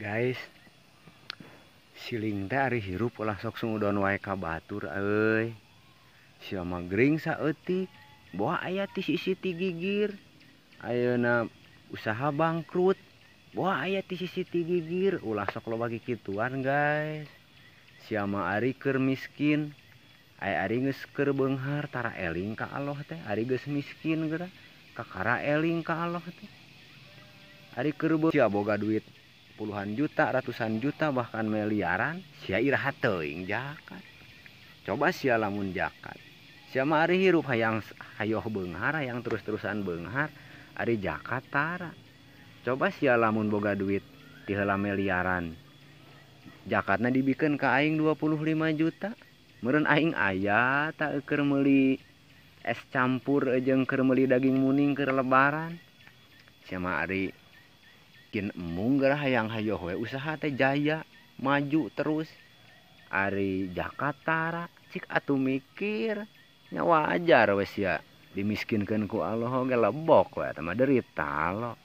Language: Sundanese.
Guys, siling teh ari hirup ulah sok sungudon wae ka batur euy. Sia mah gering saeutik, boa aya ti sisi ti gigir. Ayeuna usaha bangkrut, boa aya ti sisi ti gigir, ulah sok loba kikituan guys. Sia mah ari keur miskin, ari geus keur beunghar tara eling ka Allah teh, ari geus miskin geura kakara eling ka Allah teh. Ari keur sia boga duit puluhan juta, ratusan juta, bahkan miliaran, sia iraha teuing jakat. Coba sia lamun jakat. Sia mah ari hirup hayang hayoh beunghar, hayang terus-terusan beunghar, ari jakat tara. Coba sia lamun boga duit ti heula miliaran. Jakatna dibikeun ka aing 25 juta. Meureun aing aya ta keur meuli es campur jeung keur meuli daging muning keur lebaran. Sia mah ari kin embung geura hayang hayoh we usaha teh jaya maju terus. Ari jakat tara cik atuh mikir nya wajar we sia dimiskinkeun ku Allah oge lebok we eta mah derita lo.